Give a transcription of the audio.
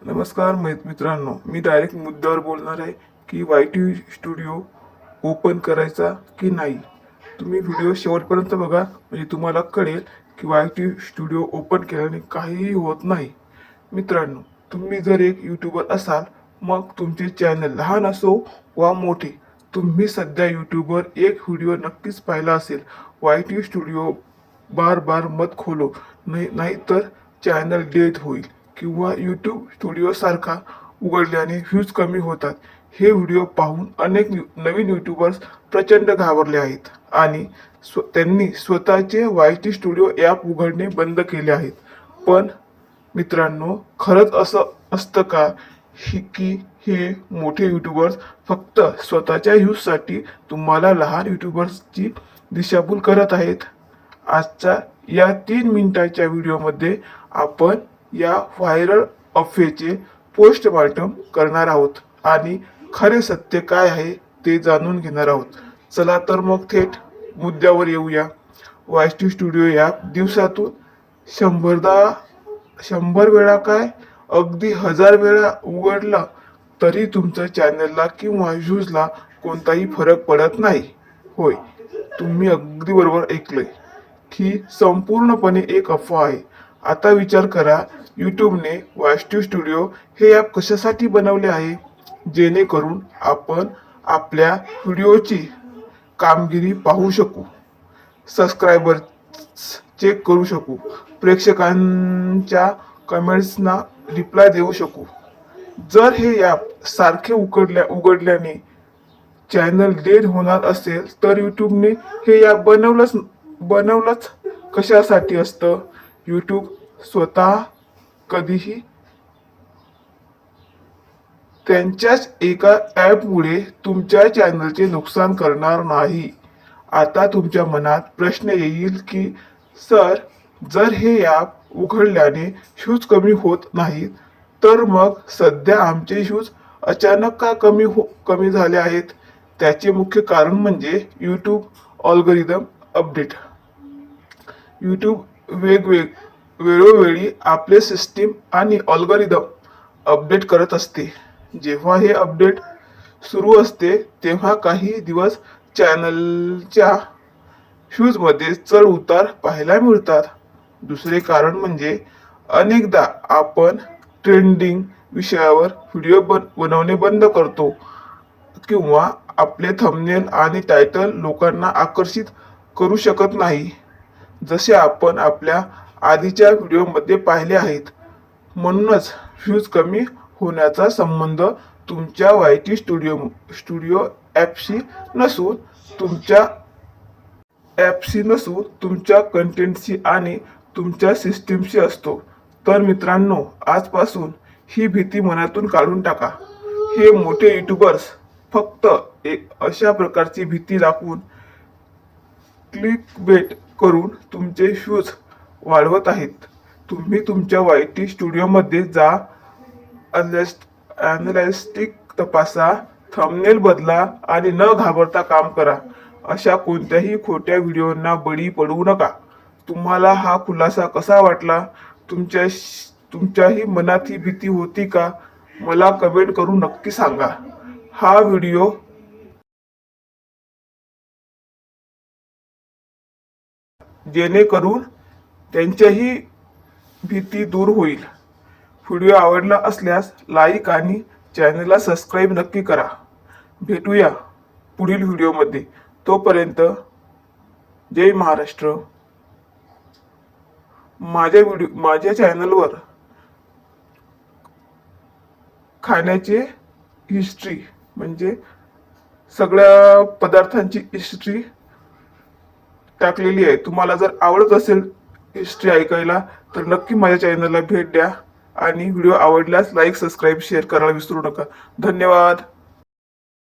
नमस्कार मित्रांनो, मी डायरेक्ट मुद्द्यावर बोलणार आहे की YT स्टुडिओ ओपन करायचा की नाही. तुम्ही व्हिडिओ शेवटपर्यंत बघा, म्हणजे तुम्हाला कळेल की YT स्टुडिओ ओपन केल्याने काहीही होत नाही. मित्रांनो, तुम्ही जर एक यूट्यूबर असाल, मग तुमचे चॅनल लहान असो वा मोठे, तुम्ही सध्या यूट्यूबवर एक व्हिडिओ नक्कीच पाहिला असेल. YT स्टुडिओ बार बार मत खोलो, नाही तर चॅनल डेथ होईल किंवा यूट्यूब स्टुडिओ सारखा उघडल्याने व्ह्यूज कमी होतात. हे व्हिडिओ पाहून अनेक नवीन यूट्यूबर्स प्रचंड घाबरले आहेत आणि त्यांनी स्वतःचे YT स्टुडिओ ॲप उघडणे बंद केले आहेत. पण मित्रांनो, खरंच असं असतं का की हे मोठे यूट्यूबर्स फक्त स्वतःच्या व्ह्यूजसाठी तुम्हाला लहान यूट्यूबर्सची दिशाभूल करत आहेत? आजच्या या 3 मिनिटाच्या व्हिडिओमध्ये आपण या व्हायरल अफवेचे पोस्टमार्टम करणार आहोत आणि खरे सत्य काय आहे ते जाणून घेणार आहोत. चला तर मग थेट मुद्द्यावर येऊया. YT स्टुडिओ ॲप दिवसातून 100 वेळा काय, अगदी 1000 वेळा उघडला तरी तुमच्या चॅनलला किंवा व्ह्यूजला कोणताही फरक पडत नाही. होय, तुम्ही अगदी बरोबर ऐकलंय. ही संपूर्णपणे एक अफवा आहे. आता विचार करा, यूट्यूबने YT स्टुडिओ हे ॲप कशासाठी बनवले आहे? जेणेकरून आपण आपल्या व्हिडिओची कामगिरी पाहू शकू, सबस्क्रायबर चेक करू शकू, प्रेक्षकांच्या कमेंट्सना रिप्लाय देऊ शकू. जर हे ॲप सारखे उघडल्याने चॅनल डेड होणार असेल तर यूट्यूबने हे ॲप बनवलंच कशासाठी असतं? यूट्यूब स्वतः कधीही त्यांच्याच एका ॲपमुळे तुमच्या चॅनलचे नुकसान करणार नाही. आता तुमच्या मनात प्रश्न येईल की सर, जर हे ॲप उघडल्याने व्ह्यूज कमी होत नाहीत, तर मग सध्या आमचे व्ह्यूज अचानक का कमी झाले आहेत? त्याचे मुख्य कारण म्हणजे यूट्यूब अल्गोरिदम अपडेट. यूट्यूब वेळोवेळी आपले सिस्टीम आणि अल्गोरिदम अपडेट करत असते. जेव्हा हे अपडेट सुरू असते तेव्हा काही दिवस चॅनलच्या व्ह्यूजमध्ये चढ उतार पाहायला मिळतात. दुसरे कारण म्हणजे अनेकदा आपण ट्रेंडिंग विषयावर व्हिडिओ बनवणे बंद करतो किंवा आपले थंबनेल आणि टायटल लोकांना आकर्षित करू शकत नाही, जसे आपण आपल्या आधीच्या व्हिडिओमध्ये पाहिले आहेत. म्हणूनच व्ह्यूज कमी होण्याचा संबंध तुमच्या YT स्टुडिओ ॲपशी नसून तुमच्या कंटेंटशी आणि तुमच्या सिस्टीमशी असतो. तर मित्रांनो, आजपासून ही भीती मनातून काढून टाका. हे मोठे यूट्यूबर्स फक्त एक अशा प्रकारची भीती दाखवून क्लिकबेट करून तुमचे व्ह्यूज वाढवत आहेत. तुम्ही तुमच्या YT स्टुडिओमध्ये जा, अॅनालिस्टिक्स तपासा, थंबनेल बदला आणि न घाबरता काम करा. अशा कोणत्याही खोट्या व्हिडिओंना बळी पडू नका. तुम्हाला हा खुलासा कसा वाटला? तुमच्याही मनात ही भीती होती का? मला कमेंट करून नक्की सांगा. हा व्हिडिओ जेणेकरून त्यांच्याही भीती दूर होईल. व्हिडिओ आवडला असल्यास लाईक आणि चॅनलला सबस्क्राईब नक्की करा. भेटूया पुढील व्हिडिओमध्ये. तोपर्यंत जय महाराष्ट्र. माझ्या चॅनलवर खाण्याचे हिस्ट्री, म्हणजे सगळ्या पदार्थांची हिस्ट्री टाकलेली आहे. तुम्हाला जर आवडत असेल हिस्ट्री ऐकायला तर नक्की माझ्या चॅनलला भेट द्या आणि व्हिडिओ आवडल्यास लाईक, सबस्क्राईब, शेअर करायला विसरू नका. धन्यवाद.